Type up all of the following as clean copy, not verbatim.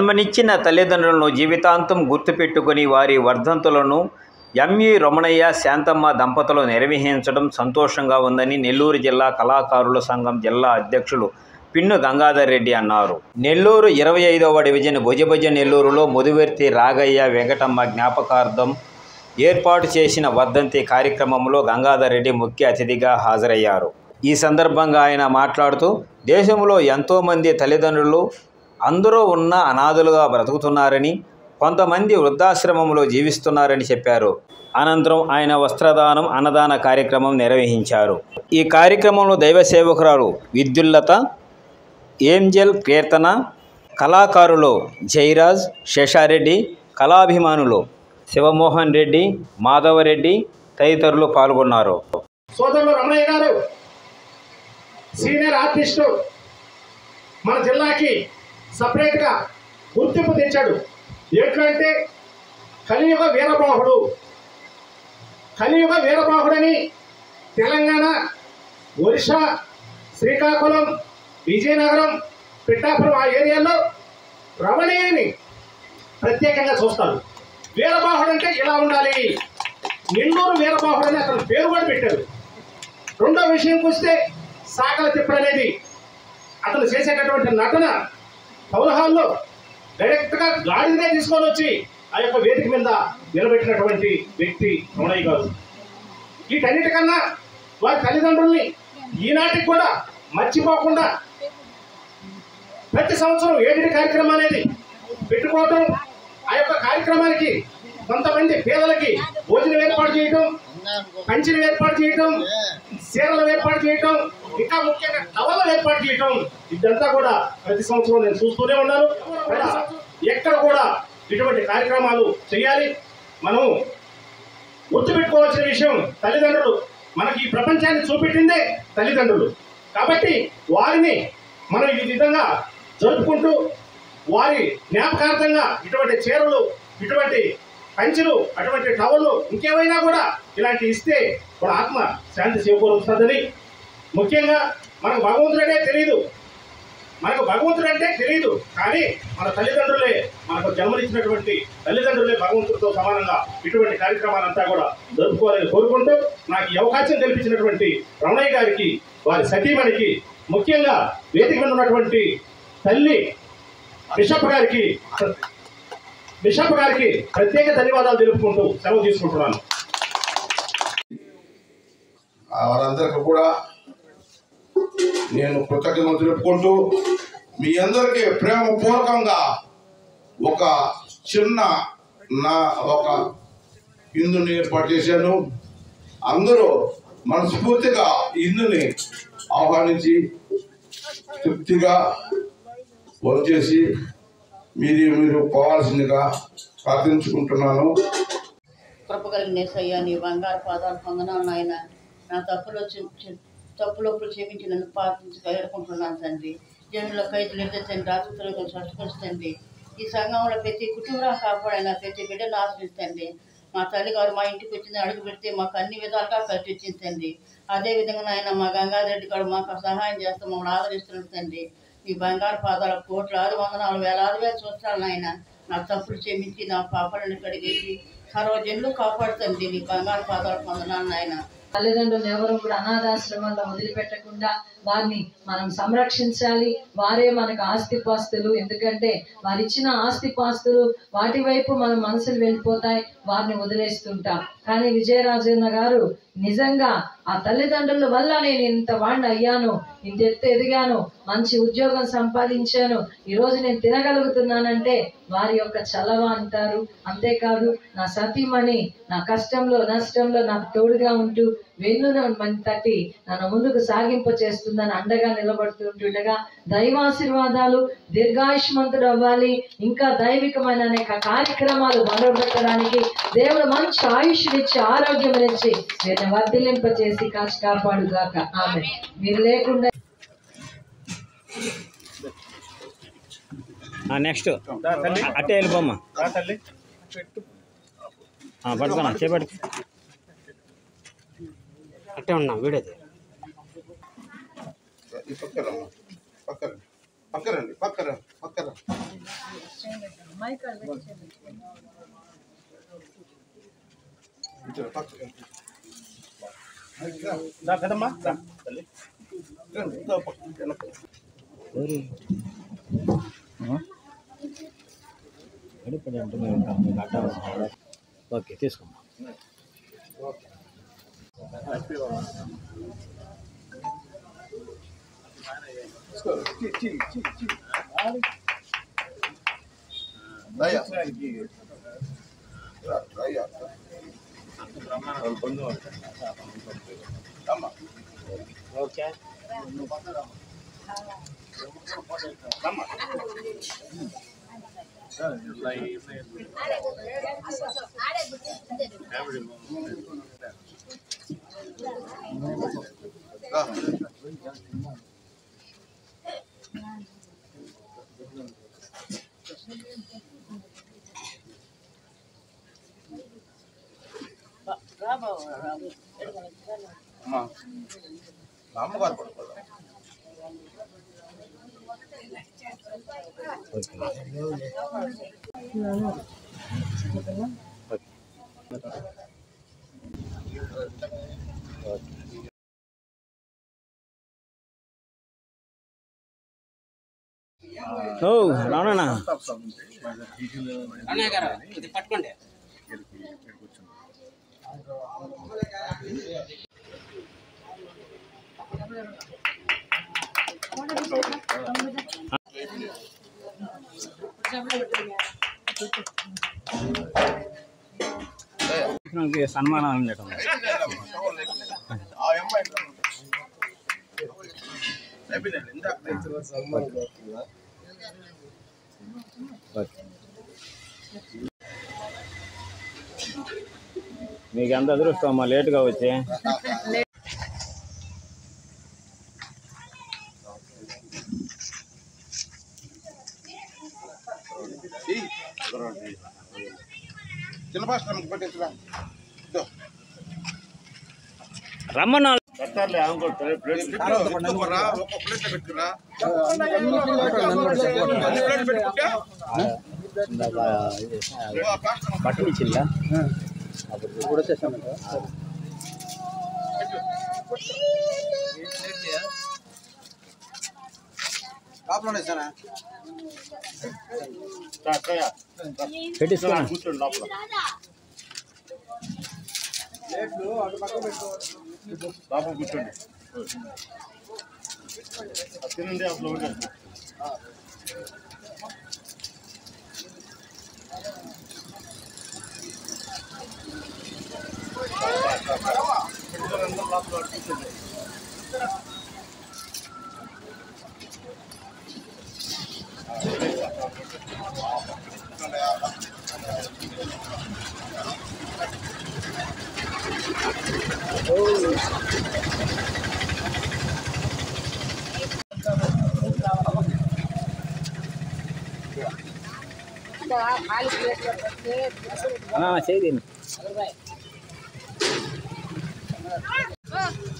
జన్మనిచ్చిన తల్లిదండ్రులను జీవితాంతం గుర్తుపెట్టుకుని వారి వర్ధంతులను ఎంఈ రమణయ్య శాంతమ్మ దంపతులు నిర్వహించడం సంతోషంగా ఉందని నెల్లూరు జిల్లా కళాకారుల సంఘం జిల్లా అధ్యక్షులు పిన్ను గంగాధర్ రెడ్డి అన్నారు. నెల్లూరు 25వ డివిజన్ భుజభుజ నెల్లూరులో ముదివర్తి రాగయ్య వెంకటమ్మ జ్ఞాపకార్థం ఏర్పాటు చేసిన వర్ధంతి కార్యక్రమంలో గంగాధర్ రెడ్డి ముఖ్య అతిథిగా హాజరయ్యారు. ఈ సందర్భంగా ఆయన మాట్లాడుతూ దేశంలో ఎంతోమంది తల్లిదండ్రులు అందరూ ఉన్న అనాథలుగా బ్రతుకుతున్నారని, కొంతమంది వృద్ధాశ్రమంలో జీవిస్తున్నారని చెప్పారు. అనంతరం ఆయన వస్త్రదానం, అన్నదాన కార్యక్రమం నిర్వహించారు. ఈ కార్యక్రమంలో దైవ సేవకురాలు విద్యుల్లత, ఏంజల్ కీర్తన, కళాకారులు జయరాజ్, శేషారెడ్డి, కళాభిమానులు శివమోహన్ రెడ్డి, మాధవరెడ్డి తదితరులు పాల్గొన్నారు. సోదరులు రమణయ్య గారు సీనియర్ ఆర్టిస్టు, మన జిల్లాకి సపరేట్గా గుర్తింపు తెచ్చాడు. ఏంటంటే కలియుగ వీరబాహుడని తెలంగాణ, ఒరిస్సా, శ్రీకాకుళం, విజయనగరం, పిఠాపురం ఆ ఏరియాలో రమణయ్యని ప్రత్యేకంగా చూస్తారు. వీరబాహుడు అంటే ఇలా ఉండాలి, నెల్లూరు వీరబాహుడు అని అతను పేరు కూడా పెట్టారు. రెండో విషయంకి వస్తే సాకల తిప్పడు అనేది అతను చేసేటటువంటి నటన టౌన్ హాల్లో డైరెక్ట్గా గాడినే తీసుకొని వచ్చి ఆ యొక్క వేదిక మీద నిలబెట్టినటువంటి వ్యక్తి రమణయ్య గారు. వీటన్నిటికన్నా వారి తల్లిదండ్రుల్ని ఈనాటికి కూడా మర్చిపోకుండా ప్రతి సంవత్సరం ఏడు కార్యక్రమం అనేది పెట్టుకోవటం, ఆ యొక్క కార్యక్రమానికి కొంతమంది పేదలకి భోజనం ఏర్పాటు చేయటం, పంచెలు ఏర్పాటు చేయటం, చీరలు ఏర్పాటు చేయటం, ఇంకా ముఖ్యంగా టవళ్ళు ఏర్పాటు చేయటం, ఇదంతా కూడా ప్రతి సంవత్సరం నేను చూస్తూనే ఉన్నాను. ఎక్కడ కూడా ఇటువంటి కార్యక్రమాలు చేయాలి. మనం గుర్తుపెట్టుకోవాల్సిన విషయం, తల్లిదండ్రులు మనకి ఈ ప్రపంచాన్ని చూపెట్టిందే తల్లిదండ్రులు. కాబట్టి వారిని మనం ఈ విధంగా జరుపుకుంటూ వారి జ్ఞాపకార్థంగా ఇటువంటి చీరలు, ఇటువంటి పంచెలు, అటువంటి టవళ్ళు, ఇంకేమైనా కూడా ఇలాంటి ఇస్తే మన ఆత్మ శాంతి చేకూరుస్తుందని. ముఖ్యంగా మనకు భగవంతుడంటే తెలియదు, కానీ మన తల్లిదండ్రులే, మనకు జన్మనిచ్చినటువంటి తల్లిదండ్రులే భగవంతుడితో సమానంగా ఇటువంటి కార్యక్రమాలంతా కూడా జరుపుకోవాలని కోరుకుంటూ నాకు ఈ అవకాశం కల్పించినటువంటి రమణయ్య గారికి, వారి సతీమణికి, ముఖ్యంగా వేదిక మీద ఉన్నటువంటి తల్లి బిషప్ గారికి ప్రత్యేక ధన్యవాదాలు తెలుపుకుంటూ సెలవు తీసుకుంటున్నాను. వారందరికీ కూడా నేను కృతజ్ఞతలు తెలుపుకుంటూ మీ అందరికీ ప్రేమపూర్వకంగా ఒక చిన్న ఒక విందుని ఏర్పాటు చేశాను. అందరూ మనస్ఫూర్తిగా విందుని ఆహ్వానించి తృప్తిగా వచ్చేసి మీరు పోవాల్సిందిగా ప్రార్థించుకుంటున్నాను. కృప కలిగిన యేసయ్యా, నీ బంగారు పాదాలు పొందనాలు నాయన. నా తప్పులొప్పులు క్షమించి నన్ను ప్రార్థించి వేడుకుంటున్నాను తండ్రి. జనుల ఖైదులు ఎదుర్తండి, రాజుతులకు స్పష్టపరుస్తుంది. ఈ సంఘంలో ప్రతి కుటుంబం కాపాడైనా ప్రతి బిడ్డను ఆశ్రయిస్తండి. మా తల్లిగారు మా ఇంటికి వచ్చింది అడుగు పెడితే మాకు అన్ని విధాలుగా కట్టించింది. అదేవిధంగా నాయన మా గంగాధర్ రెడ్డి గారు మాకు సహాయం చేస్తూ మమ్మల్ని ఆదరిస్తుందండి. ఈ బంగారు పాదాల కోట్లాది వందనాలు వేలాదిగా చూస్తాను నాయన. నా తప్పులు క్షమించి నా పాపాలను కడిగేసి సర్వజనులు కాపాడుతుంది. నీ బంగారు పాదాలు పొందనాలు నాయన. తల్లిదండ్రులు ఎవరు కూడా అనాథాశ్రమాల్లో వదిలిపెట్టకుండా వారిని మనం సంరక్షించాలి. వారే మనకు ఆస్తిపాస్తులు. ఎందుకంటే వారు ఇచ్చిన ఆస్తిపాస్తులు వాటి వైపు మన మనసులు వెళ్ళిపోతాయి, వారిని వదిలేస్తుంటాం. కానీ విజయరాజన్న గారు నిజంగా ఆ తల్లిదండ్రుల వల్ల నేను ఇంత వాడిని అయ్యాను, ఇంత ఎత్తు ఎదిగాను, మంచి ఉద్యోగం సంపాదించాను, ఈరోజు నేను తినగలుగుతున్నానంటే వారి యొక్క చలవ అంటారు. అంతేకాదు నా సతీమణి నా కష్టంలో నష్టంలో నాకు తోడుగా ఉంటూ వెన్నును తట్టి నన్ను ముందుకు సాగింప చేస్తుందని అండగా నిలబడుతుండగా దైవాశీర్వాదాలు, దీర్ఘాయుష్మంతుడు అవ్వాలి, ఇంకా దైవికమైన అనేక కార్యక్రమాలు మొదలుపెట్టడానికి దేవుడు మంచి ఆయుష్నిచ్చి ఆరోగ్యమునిచ్చి వీరిని వర్ధిల్లింప చేసి కాచి కాపాడుగాక. ఆమె మీరు లేకుండా నెక్స్ట్ అట్టే వెళ్ళిపోమ్మా, పడుతున్నా చేపట్టు అట్టే ఉన్నా వీడేది. పక్కరండి పక్కన ఓకే తీసుకోమ్మా. ఓకే అమ్మగారు పడుకోవాలి. ఓ రానా పట్టుకోండి. సన్మానం మీకు ఎంత అదృష్టం అమ్మా లేటుగా వచ్చి. రమ్మన్నా బట్టలు ఇచ్చిందా అప్పుడు కూడా చేస్తాను. పెట్టిస్తున్నా కూర్చోండి లోపల. లోపల కూర్చోండి తినండి. అప్పుడు ఒకటి చేయదండి.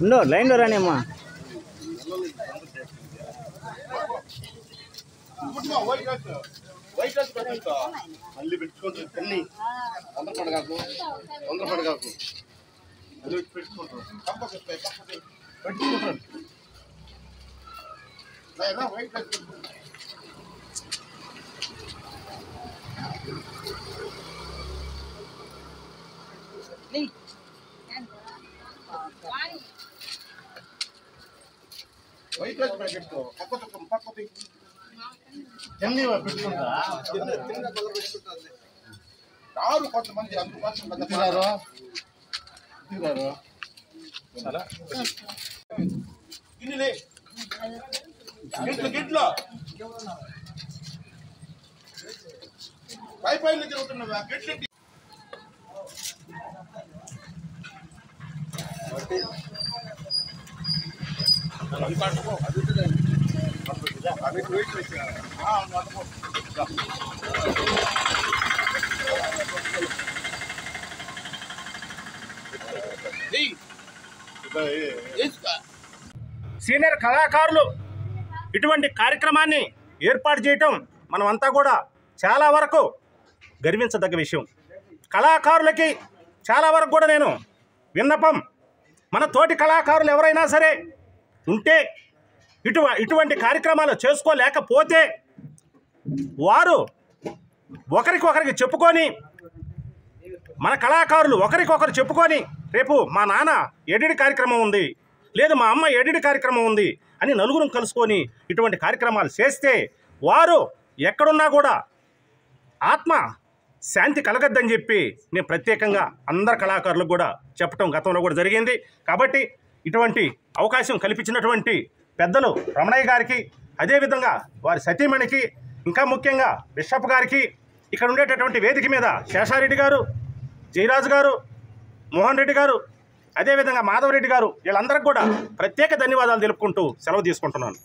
ఉండో లైన్లో రాని అమ్మా. మళ్ళీ పెట్టుకోండి తల్లి. తొందరపడగాకు తొందరపడగాకు పెట్టుకుంటారు. పెట్టుకుంటారు. వైట్ రైస్ ప్యాకెట్ పక్కది ఎన్ని పెట్టుకుంటా రారు కొంతమంది అందుకోసం తిన్నారు గిన్నెలే గిట్లో పై పైన తిరుగుతున్నా గిట్లు సీనియర్ కళాకారులు ఇటువంటి కార్యక్రమాన్ని ఏర్పాటు చేయటం మనమంతా కూడా చాలా వరకు గర్వించదగ్గ విషయం. కళాకారులకి చాలా వరకు కూడా నేను విన్నపం, మన తోటి కళాకారులు ఎవరైనా సరే ఉంటే ఇటువంటి కార్యక్రమాలు చేసుకోలేకపోతే వారు ఒకరికొకరికి చెప్పుకొని, మన కళాకారులు ఒకరికొకరు చెప్పుకొని, రేపు మా నాన్న ఎడిడి కార్యక్రమం ఉంది, లేదు మా అమ్మ ఎడిడి కార్యక్రమం ఉంది అని నలుగురు కలుసుకొని ఇటువంటి కార్యక్రమాలు చేస్తే వారు ఎక్కడున్నా కూడా ఆత్మ శాంతి కలగద్దని చెప్పి నేను ప్రత్యేకంగా అందరు కళాకారులకు కూడా చెప్పడం గతంలో కూడా జరిగింది. కాబట్టి ఇటువంటి అవకాశం కల్పించినటువంటి పెద్దలు రమణయ్య గారికి, అదేవిధంగా వారి సతీమణికి, ఇంకా ముఖ్యంగా బిషప్ గారికి, ఇక్కడ ఉండేటటువంటి వేదిక మీద శేషారెడ్డి గారు, జయరాజు గారు, మోహన్ రెడ్డి గారు, అదేవిధంగా మాధవరెడ్డి గారు, వీళ్ళందరికీ కూడా ప్రత్యేక ధన్యవాదాలు తెలుపుకుంటూ సెలవు తీసుకుంటున్నాను.